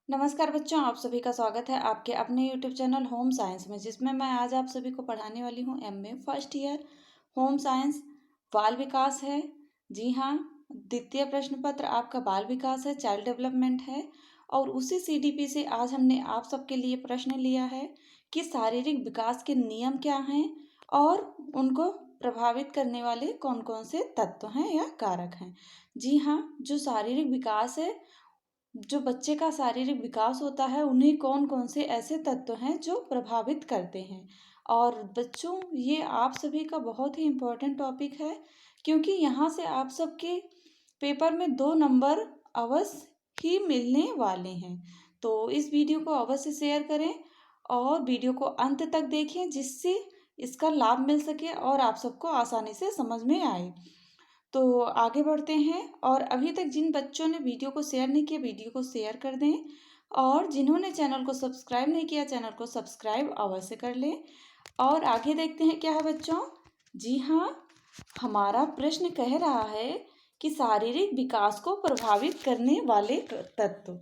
नमस्कार बच्चों, आप सभी का स्वागत है आपके अपने यूट्यूब चैनल होम साइंस में, जिसमें मैं आज आप सभी को पढ़ाने वाली हूँ MA first year home science बाल विकास है। जी हाँ, द्वितीय प्रश्न पत्र आपका बाल विकास है, चाइल्ड डेवलपमेंट है। और उसी सीडीपी से आज हमने आप सबके लिए प्रश्न लिया है कि शारीरिक विकास के नियम क्या हैं और उनको प्रभावित करने वाले कौन कौन से तत्व हैं या कारक हैं। जी हाँ, जो शारीरिक विकास है, जो बच्चे का शारीरिक विकास होता है, उन्हें कौन कौन से ऐसे तत्व हैं जो प्रभावित करते हैं। और बच्चों, ये आप सभी का बहुत ही इम्पोर्टेंट टॉपिक है, क्योंकि यहाँ से आप सबके पेपर में 2 नंबर अवश्य ही मिलने वाले हैं। तो इस वीडियो को अवश्य शेयर करें और वीडियो को अंत तक देखें, जिससे इसका लाभ मिल सके और आप सबको आसानी से समझ में आए। तो आगे बढ़ते हैं। और अभी तक जिन बच्चों ने वीडियो को शेयर नहीं किया, वीडियो को शेयर कर दें। और जिन्होंने चैनल को सब्सक्राइब नहीं किया, चैनल को सब्सक्राइब अवश्य कर लें। और आगे देखते हैं क्या है बच्चों। जी हाँ, हमारा प्रश्न कह रहा है कि शारीरिक विकास को प्रभावित करने वाले तत्व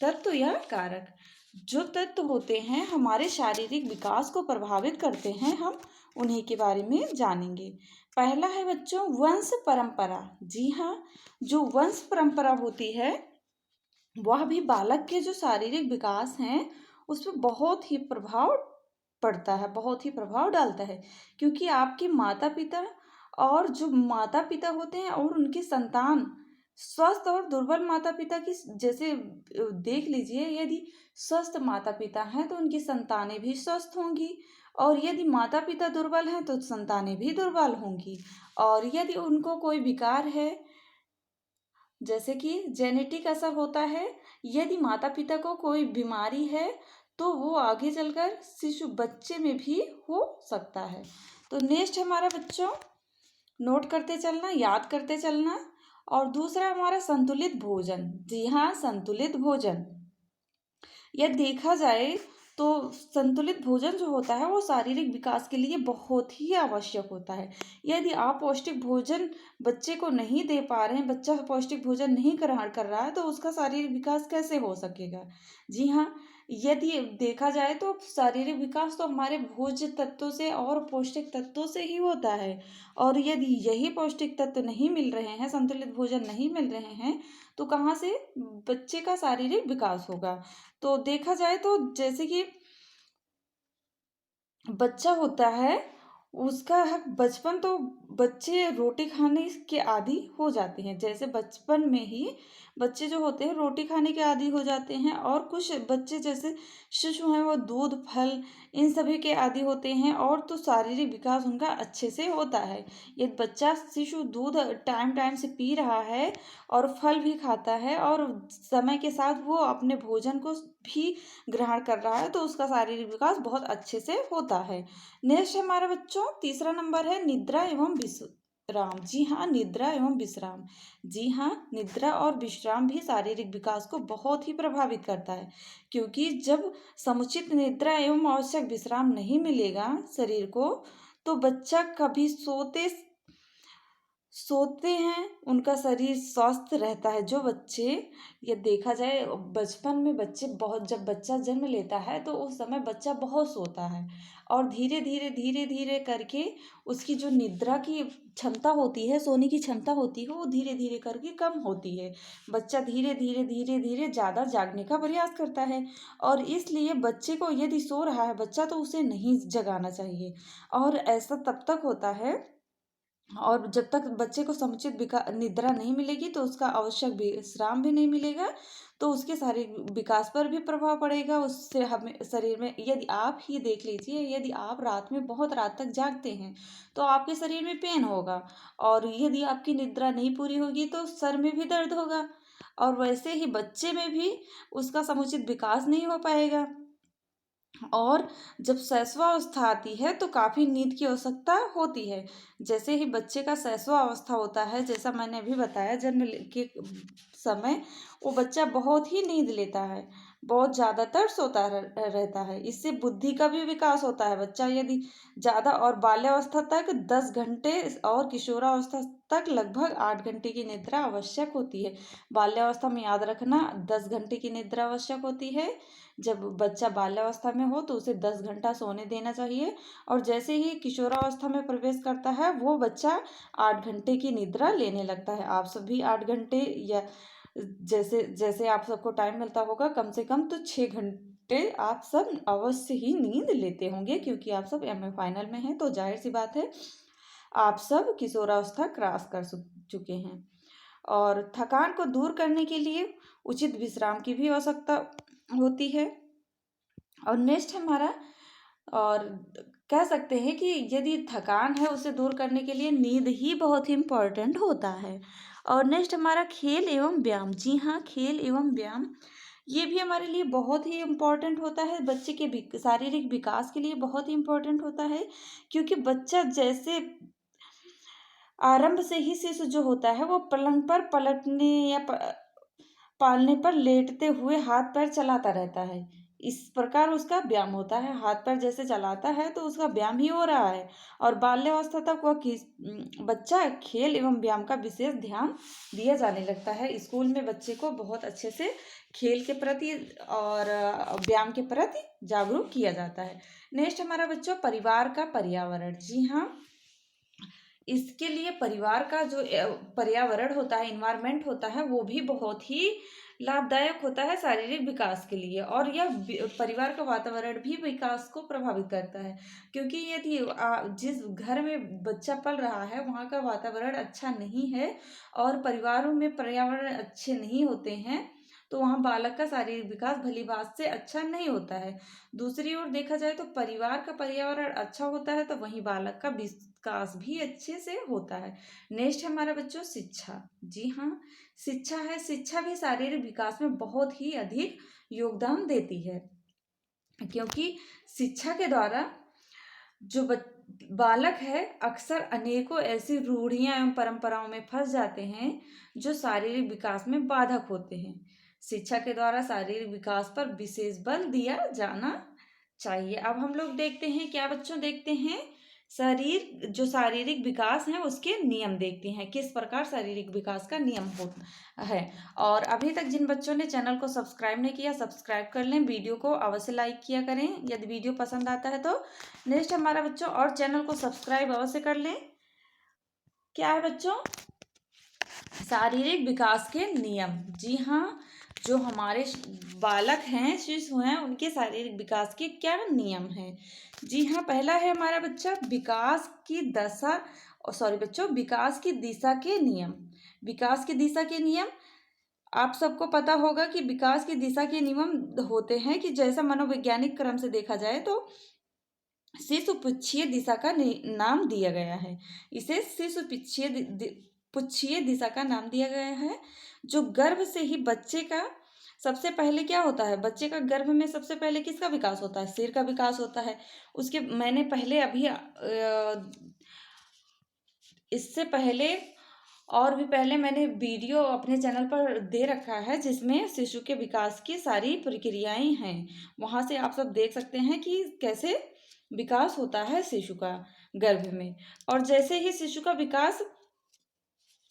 तत्व या कारक, जो तत्व होते हैं हमारे शारीरिक विकास को प्रभावित करते हैं, हम उन्हीं के बारे में जानेंगे। पहला है बच्चों वंश परंपरा। जी हाँ, जो वंश परंपरा होती है वह भी बालक के जो शारीरिक विकास हैं उस पर बहुत ही प्रभाव पड़ता है, बहुत ही प्रभाव डालता है। क्योंकि आपके माता पिता और जो माता पिता होते हैं और उनकी संतान, स्वस्थ और दुर्बल माता पिता की जैसे देख लीजिए, यदि स्वस्थ माता पिता हैं तो उनकी संतानें भी स्वस्थ होंगी, और यदि माता पिता दुर्बल हैं तो संतानें भी दुर्बल होंगी। और यदि उनको कोई विकार है, जैसे कि जेनेटिक असर होता है, यदि माता पिता को कोई बीमारी है तो वो आगे चलकर शिशु बच्चे में भी हो सकता है। तो नेक्स्ट हमारा बच्चों, नोट करते चलना, याद करते चलना। और दूसरा हमारा संतुलित भोजन। जी हाँ, संतुलित भोजन, यह देखा जाए तो संतुलित भोजन जो होता है वो शारीरिक विकास के लिए बहुत ही आवश्यक होता है। यदि आप पौष्टिक भोजन बच्चे को नहीं दे पा रहे हैं, बच्चा पौष्टिक भोजन नहीं ग्रहण कर रहा है, तो उसका शारीरिक विकास कैसे हो सकेगा। जी हाँ, यदि देखा जाए तो शारीरिक विकास तो हमारे भोज्य तत्वों से और पौष्टिक तत्वों से ही होता है। और यदि यही पौष्टिक तत्व नहीं मिल रहे हैं, संतुलित भोजन नहीं मिल रहे हैं, तो कहाँ से बच्चे का शारीरिक विकास होगा। तो देखा जाए तो जैसे कि बच्चा होता है, उसका हक बचपन तो बच्चे रोटी खाने के आदी हो जाते हैं। जैसे बचपन में ही बच्चे जो होते हैं रोटी खाने के आदी हो जाते हैं, और कुछ बच्चे जैसे शिशु हैं वो दूध फल इन सभी के आदी होते हैं, और तो शारीरिक विकास उनका अच्छे से होता है। यदि बच्चा शिशु दूध टाइम टाइम से पी रहा है और फल भी खाता है और समय के साथ वो अपने भोजन को भी ग्रहण कर रहा है, तो उसका शारीरिक विकास बहुत अच्छे से होता है। नेक्स्ट हमारा बच्चों तीसरा नंबर है निद्रा एवं विश्राम। जी हाँ, निद्रा एवं विश्राम। जी हाँ, निद्रा और विश्राम भी शारीरिक विकास को बहुत ही प्रभावित करता है। क्योंकि जब समुचित निद्रा एवं आवश्यक विश्राम नहीं मिलेगा शरीर को, तो बच्चा कभी सोते हैं, उनका शरीर स्वस्थ रहता है। जो बच्चे, ये देखा जाए बचपन में बच्चे बहुत, जब बच्चा जन्म लेता है तो उस समय बच्चा बहुत सोता है, और धीरे धीरे करके उसकी जो निद्रा की क्षमता होती है, सोने की क्षमता होती है, वो धीरे धीरे करके कम होती है। बच्चा धीरे धीरे ज़्यादा जागने का प्रयास करता है, और इसलिए बच्चे को यदि सो रहा है बच्चा तो उसे नहीं जगाना चाहिए। और ऐसा तब तक होता है, और जब तक बच्चे को समुचित निद्रा नहीं मिलेगी तो उसका आवश्यक विश्राम भी नहीं मिलेगा, तो उसके शारीरिक विकास पर भी प्रभाव पड़ेगा। उससे हमें शरीर में, यदि आप ही देख लीजिए, यदि आप रात में बहुत रात तक जागते हैं तो आपके शरीर में पेन होगा, और यदि आपकी निद्रा नहीं पूरी होगी तो सर में भी दर्द होगा, और वैसे ही बच्चे में भी उसका समुचित विकास नहीं हो पाएगा। और जब शैशवावस्था आती है तो काफ़ी नींद की आवश्यकता होती है। जैसे ही बच्चे का शैशवावस्था होता है, जैसा मैंने अभी बताया, के समय वो बच्चा बहुत ही नींद लेता है, बहुत ज़्यादातर सोता रहता है। इससे बुद्धि का भी विकास होता है। बच्चा यदि ज़्यादा और बाल्यावस्था तक 10 घंटे और किशोरावस्था तक लगभग 8 घंटे की निद्रा आवश्यक होती है। बाल्यावस्था में याद रखना 10 घंटे की निद्रा आवश्यक होती है। जब बच्चा बाल्यावस्था में हो तो उसे 10 घंटा सोने देना चाहिए, और जैसे ही किशोरावस्था में प्रवेश करता है वो बच्चा 8 घंटे की निद्रा लेने लगता है। आप सभी 8 घंटे, या जैसे जैसे आप सबको टाइम मिलता होगा, कम से कम तो 6 घंटे आप सब अवश्य ही नींद लेते होंगे, क्योंकि आप सब एमए फाइनल में हैं, तो जाहिर सी बात है आप सब किशोरावस्था क्रॉस कर चुके हैं। और थकान को दूर करने के लिए उचित विश्राम की भी आवश्यकता होती है। और नेक्स्ट हमारा, और कह सकते हैं कि यदि थकान है उसे दूर करने के लिए नींद ही बहुत ही इम्पोर्टेंट होता है। और नेक्स्ट हमारा खेल एवं व्यायाम। जी हाँ, खेल एवं व्यायाम ये भी हमारे लिए बहुत ही इम्पोर्टेंट होता है। बच्चे के शारीरिक विकास के लिए बहुत ही इम्पोर्टेंट होता है, क्योंकि बच्चा जैसे आरंभ से ही शिशु जो होता है वो पलंग पर पलटने या पालने पर लेटते हुए हाथ पैर चलाता रहता है। इस प्रकार उसका व्यायाम होता है। हाथ पैर जैसे चलाता है तो उसका व्यायाम ही हो रहा है। और बाल्यावस्था तक वह बच्चा खेल एवं व्यायाम का विशेष ध्यान दिया जाने लगता है। स्कूल में बच्चे को बहुत अच्छे से खेल के प्रति और व्यायाम के प्रति जागरूक किया जाता है। नेक्स्ट हमारा बच्चों, परिवार का पर्यावरण। जी हाँ, इसके लिए परिवार का जो पर्यावरण होता है, इन्वायरमेंट होता है, वो भी बहुत ही लाभदायक होता है शारीरिक विकास के लिए। और यह परिवार का वातावरण भी विकास को प्रभावित करता है, क्योंकि यदि जिस घर में बच्चा पल रहा है वहाँ का वातावरण अच्छा नहीं है और परिवारों में पर्यावरण अच्छे नहीं होते हैं, तो वहाँ बालक का शारीरिक विकास भली बात से अच्छा नहीं होता है। दूसरी ओर देखा जाए तो परिवार का पर्यावरण अच्छा होता है तो वहीं बालक का विकास भी अच्छे से होता है। नेक्स्ट हमारा बच्चों, शिक्षा। जी हाँ, शिक्षा है। शिक्षा भी शारीरिक विकास में बहुत ही अधिक योगदान देती है, क्योंकि शिक्षा के द्वारा जो बालक है अक्सर अनेकों ऐसी रूढ़ियां एवं परंपराओं में फंस जाते हैं जो शारीरिक विकास में बाधक होते हैं। शिक्षा के द्वारा शारीरिक विकास पर विशेष बल दिया जाना चाहिए। अब हम लोग देखते हैं क्या बच्चों, देखते हैं जो शारीरिक विकास है उसके नियम देखते हैं, किस प्रकार शारीरिक विकास का नियम होता है। और अभी तक जिन बच्चों ने चैनल को सब्सक्राइब नहीं किया, सब्सक्राइब कर लें। वीडियो को अवश्य लाइक किया करें यदि वीडियो पसंद आता है तो। नेक्स्ट हमारा बच्चों, और चैनल को सब्सक्राइब अवश्य कर लें। क्या है बच्चों, शारीरिक विकास के नियम। जी हाँ, जो हमारे बालक हैं, शिशु हैं, उनके शारीरिक विकास के क्या नियम हैं। जी हाँ, पहला है हमारा बच्चा विकास की दशा, सॉरी बच्चों, विकास की दिशा के नियम। विकास की दिशा के नियम आप सबको पता होगा कि विकास की दिशा के नियम होते हैं कि जैसा मनोवैज्ञानिक क्रम से देखा जाए तो शिशु पुच्छीय दिशा का नाम दिया गया है। इसे शिशु पुच्छीय दिशा का नाम दिया गया है। जो गर्भ से ही बच्चे का सबसे पहले क्या होता है, बच्चे का गर्भ में सबसे पहले किसका विकास होता है, सिर का विकास होता है। उसके मैंने पहले अभी इससे पहले और भी पहले मैंने वीडियो अपने चैनल पर दे रखा है जिसमें शिशु के विकास की सारी प्रक्रियाएं हैं। वहां से आप सब देख सकते हैं कि कैसे विकास होता है शिशु का गर्भ में। और जैसे ही शिशु का विकास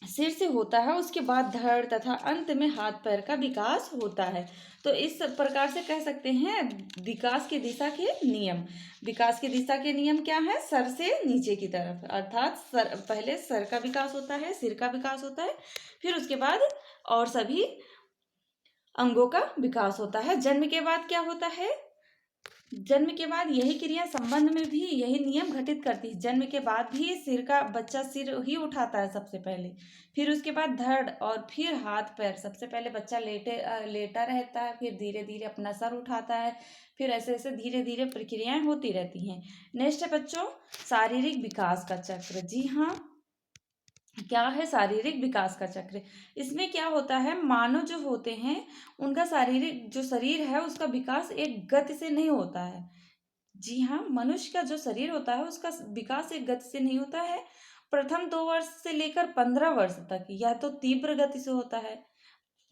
सिर से होता है उसके बाद धड़ तथा अंत में हाथ पैर का विकास होता है। तो इस प्रकार से कह सकते हैं विकास की दिशा के नियम। विकास की दिशा के नियम क्या है, सर से नीचे की तरफ, अर्थात पहले सर का विकास होता है, सिर का विकास होता है, फिर उसके बाद और सभी अंगों का विकास होता है। जन्म के बाद क्या होता है, जन्म के बाद यही क्रिया संबंध में भी यही नियम घटित करती है। जन्म के बाद भी बच्चा सिर ही उठाता है सबसे पहले, फिर उसके बाद धड़ और फिर हाथ पैर। सबसे पहले बच्चा लेटा रहता है, फिर धीरे धीरे अपना सर उठाता है, फिर ऐसे ऐसे धीरे धीरे प्रक्रियाएं होती रहती हैं। नेक्स्ट है बच्चों, शारीरिक विकास का चक्र। जी हाँ, क्या है शारीरिक विकास का चक्र। इसमें क्या होता है, मानव जो होते हैं उनका शारीरिक जो शरीर है उसका विकास एक गति से नहीं होता है। जी हाँ, मनुष्य का जो शरीर होता है उसका विकास एक गति से नहीं होता है। प्रथम 2 वर्ष से लेकर 15 वर्ष तक या तो तीव्र गति से होता है,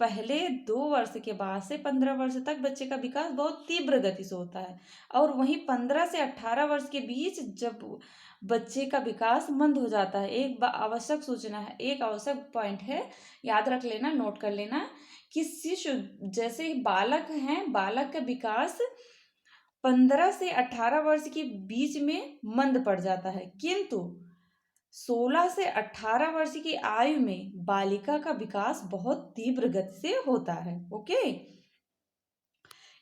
पहले 2 वर्ष के बाद से 15 वर्ष तक बच्चे का विकास बहुत तीव्र गति से होता है, और वहीं 15 से 18 वर्ष के बीच जब बच्चे का विकास मंद हो जाता है। एक आवश्यक सूचना है, एक आवश्यक पॉइंट है, याद रख लेना, नोट कर लेना कि शिशु जैसे ही बालक हैं, बालक का विकास 15 से 18 वर्ष के बीच में मंद पड़ जाता है, किंतु 16 से 18 वर्ष की आयु में बालिका का विकास बहुत तीव्र गति से होता है। ओके,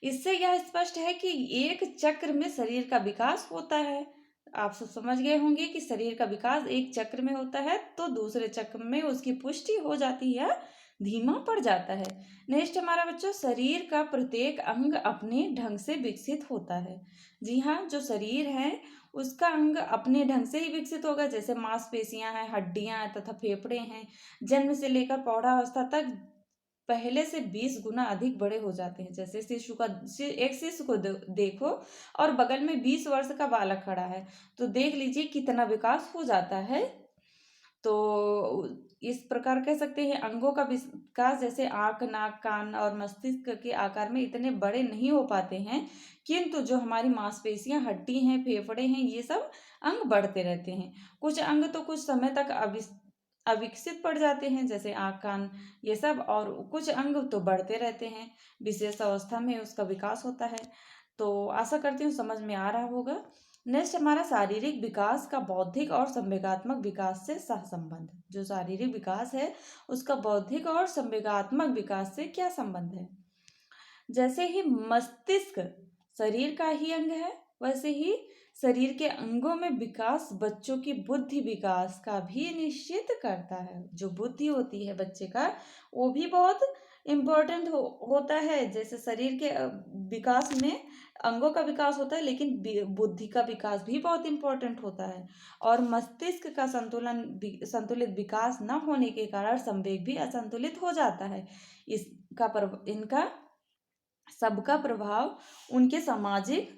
इससे यह स्पष्ट है कि एक चक्र में शरीर का विकास होता है। आप सब समझ गए होंगे कि शरीर का विकास एक चक्र में होता है, तो दूसरे चक्र में उसकी पुष्टि हो जाती है, धीमा पड़ जाता है। नेक्स्ट हमारा बच्चों, शरीर का प्रत्येक अंग अपने ढंग से विकसित होता है। जी हाँ, जो शरीर है उसका अंग अपने ढंग से ही विकसित होगा। जैसे मांसपेशियां हैं, हड्डियां हैं तथा फेफड़े हैं, जन्म से लेकर प्रौढ़ावस्था तक पहले से 20 गुना अधिक बड़े हो जाते हैं। जैसे एक शिशु को देखो और बगल में 20 वर्ष का बालक खड़ा है, तो देख लीजिए कितना विकास हो जाता है। तो इस प्रकार कह सकते हैं अंगों का विकास, जैसे आंख, नाक, कान और मस्तिष्क के आकार में इतने बड़े नहीं हो पाते हैं, किंतु जो हमारी मांसपेशियां, हड्डी हैं, फेफड़े हैं, ये सब अंग बढ़ते रहते हैं। कुछ अंग तो कुछ समय तक अविकसित पड़ जाते हैं, जैसे आंख, कान, ये सब, और कुछ अंग तो बढ़ते रहते हैं, विशेष अवस्था में उसका विकास होता है। तो आशा करती हूँ समझ में आ रहा होगा। नेक्स्ट हमारा शारीरिक विकास का बौद्धिक और संवेगात्मक विकास से सहसंबंध। जो शारीरिक विकास है उसका बौद्धिक और संवेगात्मक विकास से क्या संबंध है? जैसे ही मस्तिष्क शरीर का ही अंग है, वैसे ही शरीर के अंगों में विकास बच्चों की बुद्धि विकास का भी निश्चित करता है। जो बुद्धि होती है बच्चे का, वो भी बहुत इम्पोर्टेंट होता है। जैसे शरीर के विकास में अंगों का विकास होता है, लेकिन बुद्धि का विकास भी बहुत इम्पोर्टेंट होता है। और मस्तिष्क का संतुलित विकास न होने के कारण संवेग भी असंतुलित हो जाता है। इनका सबका प्रभाव उनके सामाजिक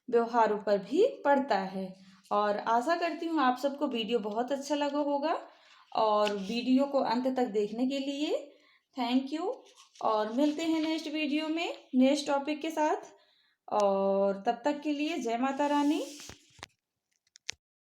व्यवहारों पर भी पड़ता है। और आशा करती हूँ आप सबको वीडियो बहुत अच्छा लगा होगा, और वीडियो को अंत तक देखने के लिए थैंक यू। और मिलते हैं नेक्स्ट वीडियो में नेक्स्ट टॉपिक के साथ, और तब तक के लिए जय माता रानी।